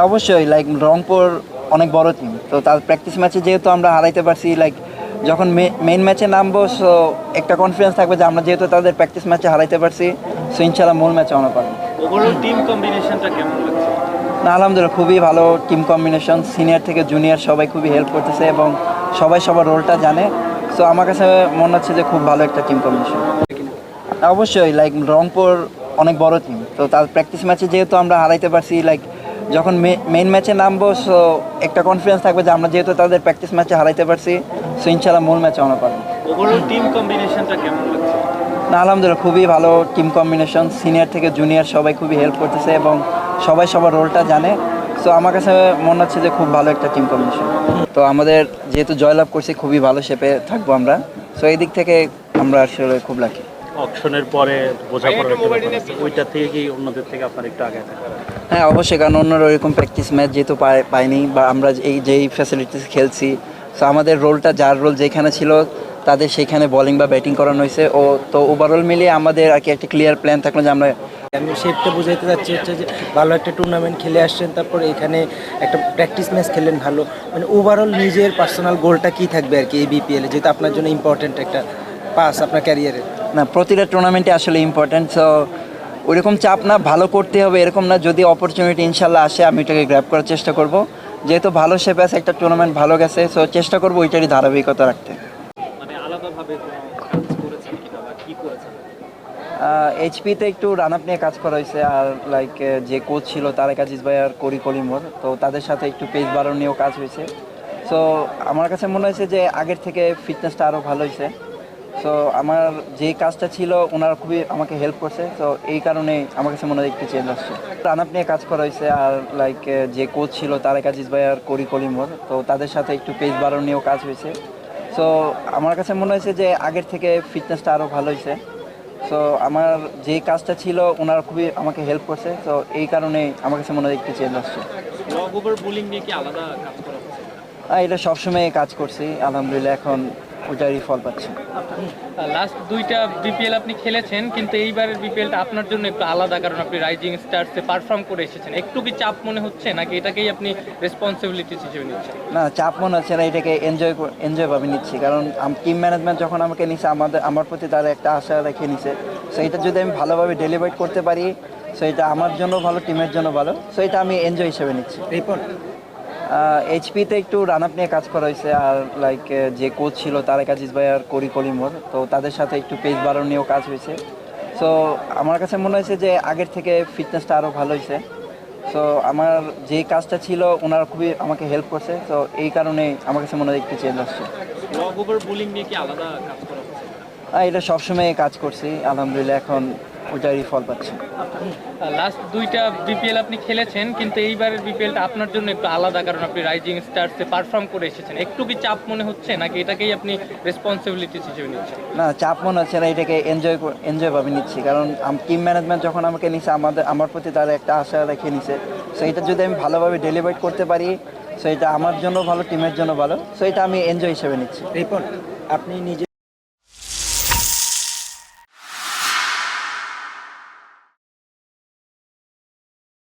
অবশ্যই রংপুর অনেক বড় টিম, তো তার প্র্যাকটিস ম্যাচে যেহেতু আমরা হারাইতে পারছি, যখন মেইন ম্যাচে নামবো, সো একটা কনফিডেন্স থাকবে যে আমরা যেহেতু তাদের প্র্যাকটিস ম্যাচে হারাইতে পারছি, সো ইনশাল্লাহ মূল ম্যাচে আমরা পারবো। ওভারঅল টিম কম্বিনেশনটা কেমন লাগছে? না, আলহামদুলিল্লাহ খুবই ভালো টিম কম্বিনেশন, সিনিয়র থেকে জুনিয়র সবাই খুবই হেল্প করতেছে এবং সবাই সবার রোলটা জানে। সো আমার কাছে মনে হচ্ছে যে খুব ভালো একটা টিম কম্বিনেশন। অবশ্যই রংপুর অনেক বড় টিম, তো তার প্র্যাকটিস ম্যাচে যেহেতু আমরা হারাইতে পারছি, যখন মেইন ম্যাচে নামবো, সো একটা কনফিডেন্স থাকবে যে আমরা যেহেতু তাদের প্র্যাকটিস ম্যাচে হারাইতে পারছি, সো ইনশাল্লাহ মূল ম্যাচে আমরা পারবো। ওভারঅল টিম কম্বিনেশনটা কেমন লাগছে? না, আলহামদুলিল্লাহ খুবই ভালো টিম কম্বিনেশন, সিনিয়র থেকে জুনিয়র সবাই খুবই হেল্প করতেছে এবং সবাই সবার রোলটা জানে। সো আমার কাছে মনে হচ্ছে যে খুব ভালো একটা টিম কম্বিনেশন। তো আমাদের যেহেতু জয়লাভ করছি, খুবই ভালো শেপে থাকবো আমরা। সো এই দিক থেকে আমরা আসলে খুব লাকি। অকশনের পরে বোঝাপড়ার একটা ব্যাপার আছে, ওইটা থেকে কি অন্যদের থেকে আপনার একটু আগে থাকা? হ্যাঁ, অবশ্যই, কারণ অন্যরা ওইরকম প্র্যাকটিস ম্যাচ যেহেতু পাইনি, বা আমরা যেই ফ্যাসিলিটিস খেলছি, সো আমাদের রোলটা যার রোল যেখানে ছিল তাদের সেইখানে বোলিং বা ব্যাটিং করানো হয়েছে। তো ওভারঅল মিলিয়ে আমাদের আর কি একটা ক্লিয়ার প্ল্যান থাকলো যে আমরা আমি শেপটা বোঝাইতে চাচ্ছি হচ্ছে যে ভালো একটা টুর্নামেন্ট খেলে আসছেন, তারপরে এখানে একটা প্র্যাকটিস ম্যাচ খেললেন ভালো, মানে ওভারঅল নিজের পার্সোনাল গোলটা কী থাকবে আর কি এই বিপিএলে, যেহেতু আপনার জন্য ইম্পর্টেন্ট একটা পাস আপনার ক্যারিয়ারে। না, প্রতিটা টুর্নামেন্টে আসলে ইম্পর্ট্যান্ট। সো ওইরকম চাপ না, ভালো করতে হবে এরকম না, যদি অপরচুনিটি ইনশাল্লাহ আসে আমি ওইটাকে গ্র্যাব করার চেষ্টা করব। যেহেতু ভালো শেপে আছে, একটা টুর্নামেন্ট ভালো গেছে, সো চেষ্টা করবো ওইটারই ধারাবাহিকতা রাখতে। মানে আলাদাভাবে কোনো কাজ করেছেন কিনা বা কি করেছেন? এইচপিতে একটু রান আপ নিয়ে কাজ করা হয়েছে, আর যে কোচ ছিল তারেক আজিজ ভাই আর করি কলিমর, তো তাদের সাথে একটু পেস বাড়ানো নিয়েও কাজ হয়েছে। সো আমার কাছে মনে হয়েছে যে আগের থেকে ফিটনেসটা আরও ভালো হয়েছে। সো আমার যে কাজটা ছিল ওনারা খুবই আমাকে হেল্প করছে, তো এই কারণে আমার কাছে মনে হয় একটু চেঞ্জ আসছে। রান আপ নিয়ে কাজ করা হয়েছে, আর যে কোচ ছিল তারেক আজিজ ভাই আর করি কলিমর, তো তাদের সাথে একটু পেস বাড়ানো নিয়েও কাজ হয়েছে। সো আমার কাছে মনে হয়েছে যে আগের থেকে ফিটনেসটা আরও ভালো হয়েছে। সো আমার যে কাজটা ছিল ওনারা খুবই আমাকে হেল্প করছে, তো এই কারণে আমার কাছে মনে হয় একটু চেঞ্জ আসছে। লং ওভার বোলিং নিয়ে কি আলাদা কাজ করা হচ্ছে? এটা সবসময় কাজ করছি, আলহামদুলিল্লাহ এখন ওইটারই ফল পাচ্ছি। লাস্ট দুইটা বিপিএল আপনি খেলেছেন, কিন্তু এইবারের বিপিএলটা আপনার জন্য একটু আলাদা, কারণ আপনি রাইজিং স্টারসে পারফর্ম করে এসেছেন। একটু কি চাপ মনে হচ্ছে, নাকি এটাকেই আপনি রেসপন্সিবিলিটিস হিসেবে নিচ্ছেন? না, চাপ মনে হচ্ছে না, এটাকে এনজয় ভাবে নিচ্ছি, কারণ টিম ম্যানেজমেন্ট যখন আমাকে নিছে, আমার প্রতি তারা একটা আশা রেখে নিছে। সো এটা যদি আমি ভালোভাবে ডেলিভার করতে পারি, সো এটা আমার জন্য ভালো, টিমের জন্য ভালো। সো এটা আমি এনজয় হিসেবে নিচ্ছি। রিপন, এইচপিতে একটু রান আপ নিয়ে কাজ করা হয়েছে, আর যে কোচ ছিল তারেক আজিজ ভাই আর করি কলিমর, তো তাদের সাথে একটু পেস বাড়ানো নিয়েও কাজ হয়েছে। সো আমার কাছে মনে হয়েছে যে আগের থেকে ফিটনেসটা আরও ভালো হয়েছে। সো আমার যে কাজটা ছিল ওনারা খুবই আমাকে হেল্প করছে, তো এই কারণে আমার কাছে মনে হয় একটু চেঞ্জ আসছে। লং ওভার বোলিং নিয়ে কি আলাদা কাজ করা হচ্ছে? এটা সবসময় কাজ করছি, আলহামদুলিল্লাহ এখন ওইটারই ফল পাচ্ছি। লাস্ট দুইটা বিপিএল আপনি খেলেছেন, কিন্তু এইবারের বিপিএলটা আপনার জন্য একটু আলাদা, কারণ আপনি রাইজিং স্টারসে পারফর্ম করে এসেছেন। একটু কি চাপ মনে হচ্ছে, নাকি এটাকেই আপনি রেসপন্সিবিলিটিস হিসেবে নিচ্ছেন? না, চাপ মনে হচ্ছে না, এটাকে এনজয় ভাবে নিচ্ছি, কারণ টিম ম্যানেজমেন্ট যখন আমাকে নিছে, আমার প্রতি তারা একটা আশা রেখে নিছে। সো এটা যদি আমি ভালোভাবে ডেলিভার করতে পারি, সো এটা আমার জন্য ভালো, টিমের জন্য ভালো। সো এটা আমি এনজয় হিসেবে নিচ্ছি। রিপন, আপনি নিজে